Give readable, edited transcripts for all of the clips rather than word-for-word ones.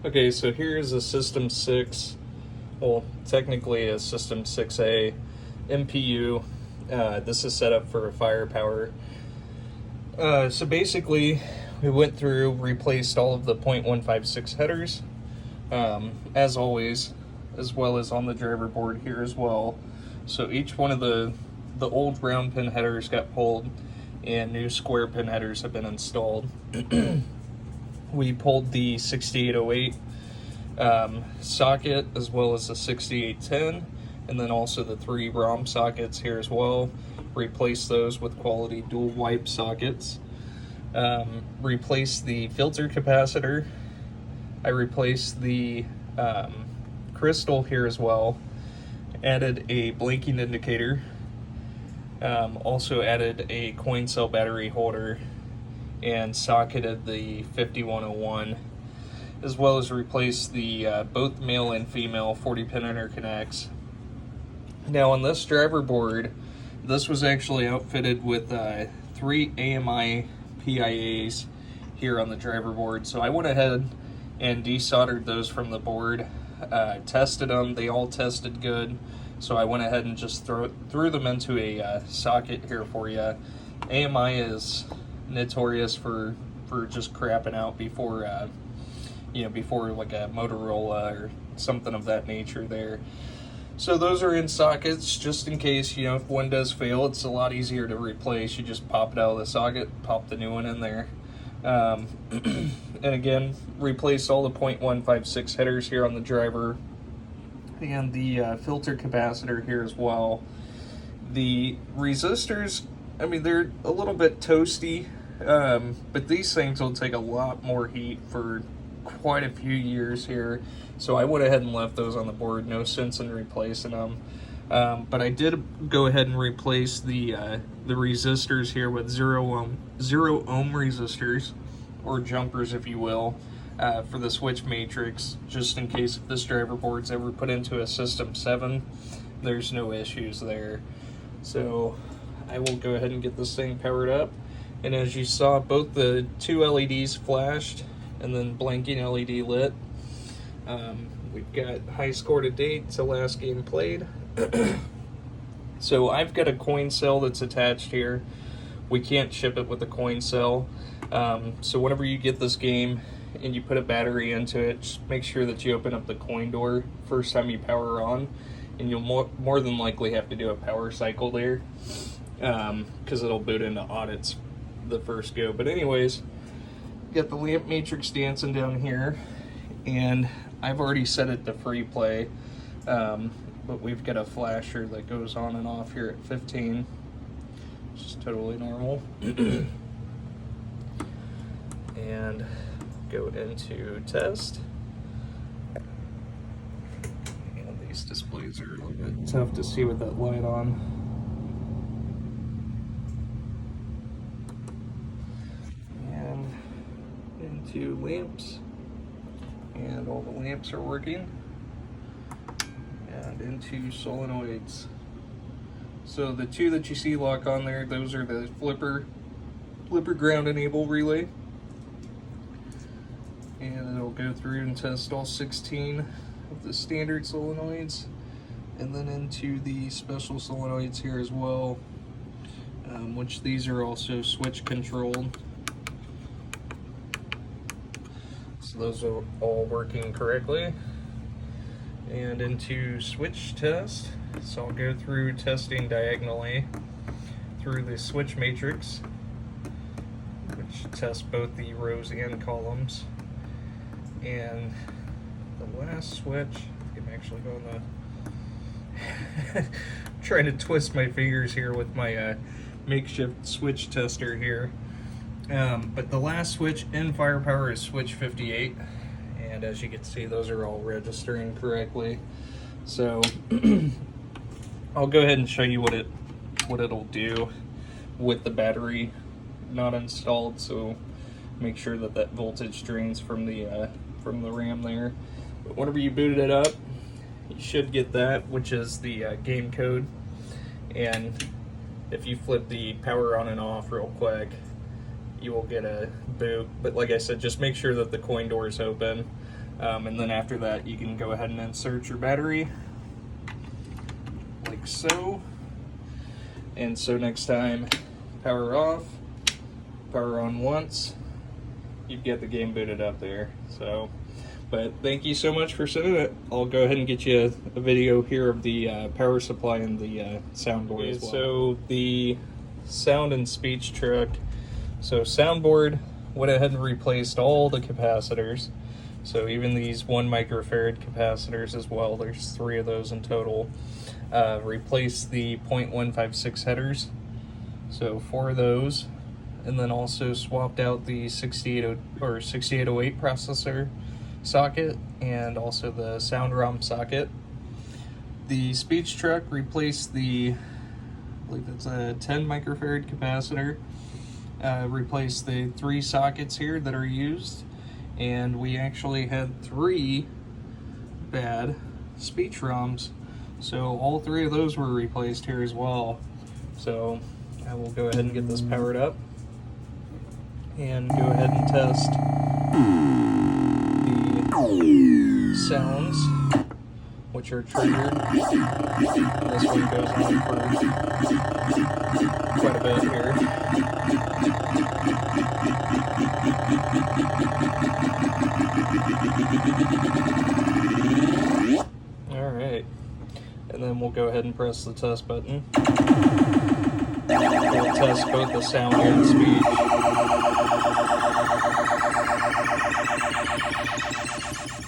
Okay, so here's a System 6, well, technically a System 6A MPU. This is set up for a firepower. So basically, we went through, replaced all of the .156 headers, as always, as well as on the driver board here as well. So each one of the old round pin headers got pulled, and new square pin headers have been installed. We pulled the 6808 socket as well as the 6810, and then also the 3 ROM sockets here as well. Replaced those with quality dual wipe sockets. Replaced the filter capacitor. I replaced the crystal here as well. Added a blinking indicator. Also added a coin cell battery holder and socketed the 5101, as well as replaced the both male and female 40-pin interconnects. Now on this driver board, this was actually outfitted with 3 AMI PIAs here on the driver board. So I went ahead and desoldered those from the board, tested them, they all tested good. So I went ahead and just threw them into a socket here for you. AMI is notorious for just crapping out before before like a Motorola or something of that nature there. So those are in sockets just in case, if one does fail, it's a lot easier to replace. You just pop it out of the socket, pop the new one in there. And again, replace all the .156 headers here on the driver and the filter capacitor here as well. The resistors, I mean, they're a little bit toasty, but these things will take a lot more heat for quite a few years here. So I went ahead and left those on the board. No sense in replacing them. But I did go ahead and replace the resistors here with zero ohm resistors, or jumpers if you will, for the switch matrix, just in case if this driver board's ever put into a System 7, there's no issues there. So I will go ahead and get this thing powered up. And as you saw, both the 2 LEDs flashed and then blinking LED lit. We've got high score to date to last game played. So I've got a coin cell that's attached here. We can't ship it with a coin cell. So whenever you get this game and you put a battery into it, just make sure that you open up the coin door first time you power on, and you'll more than likely have to do a power cycle there, because it'll boot into audits the first go. But anyways, got the lamp matrix dancing down here, and I've already set it to free play, but we've got a flasher that goes on and off here at 15, which is totally normal. And go into test. And these displays are a little bit tough to see with that light on. And into lamps. And all the lamps are working. And into solenoids. So the 2 that you see lock on there, those are the flipper ground enable relay. And it'll go through and test all 16 of the standard solenoids, and then into the special solenoids here as well, which these are also switch controlled. So those are all working correctly. And into switch test. So I'll go through testing diagonally through the switch matrix, which tests both the rows and columns. And the last switch, I'm actually going to trying to twist my fingers here with my makeshift switch tester here. But the last switch in firepower is switch 58, and as you can see, those are all registering correctly. So I'll go ahead and show you what it'll do with the battery not installed. So make sure that voltage drains from the RAM there. But whenever you booted it up, you should get that, which is the game code. And if you flip the power on and off real quick, you will get a boot. But like I said, just make sure that the coin door is open. And then after that, you can go ahead and insert your battery, like so. And so next time, power off, power on once, you've got the game booted up there. So, but thank you so much for sending it. I'll go ahead and get you a video here of the power supply and the soundboard as well. So the sound and speech truck. So soundboard went ahead and replaced all the capacitors. So even these 1 microfarad capacitors as well, there's 3 of those in total. Replaced the 0.156 headers, so 4 of those, and then also swapped out the 6808 processor socket and also the sound ROM socket. The speech truck replaced the, I believe it's a 10 microfarad capacitor, replaced the 3 sockets here that are used. And we actually had 3 bad speech ROMs, so all 3 of those were replaced here as well. So I will go ahead and get this powered up and go ahead and test the sounds, which are triggered. This one goes on for quite a bit here. Alright, and then we'll go ahead and press the test button. We'll test both the sound and speech.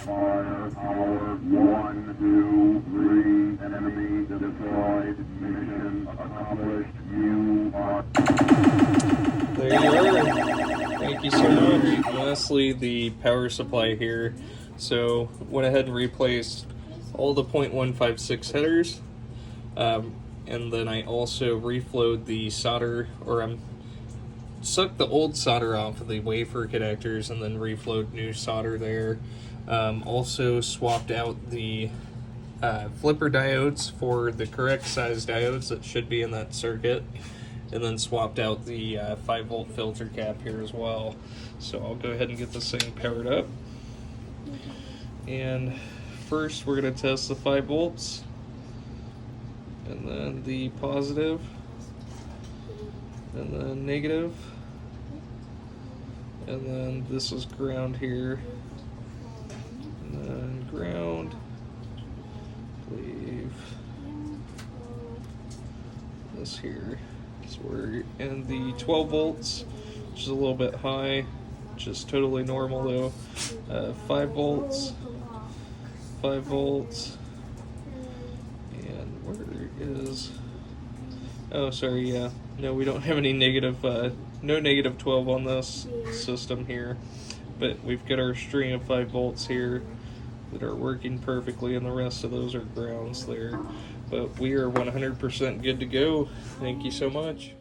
Firepower 1, 2, 3, enemy deployed, mission accomplished, you are... There you are. Thank you so much. Lastly, the power supply here. So went ahead and replaced all the 0.156 headers, and then I also reflowed the solder, or sucked the old solder off of the wafer connectors and then reflowed new solder there. Also swapped out the flipper diodes for the correct size diodes that should be in that circuit, and then swapped out the 5-volt filter cap here as well. So I'll go ahead and get this thing powered up. And first we're going to test the 5 volts, and then the positive, and then negative, and then this is ground here, and then ground, I believe this here. So we're in the 12 volts, which is a little bit high, which is totally normal though. 5 volts, 5 volts, and where is, oh sorry, yeah, no, we don't have any negative, no negative 12 on this system here, but we've got our string of 5 volts here that are working perfectly, and the rest of those are grounds there. But we are 100% good to go. Thank you so much.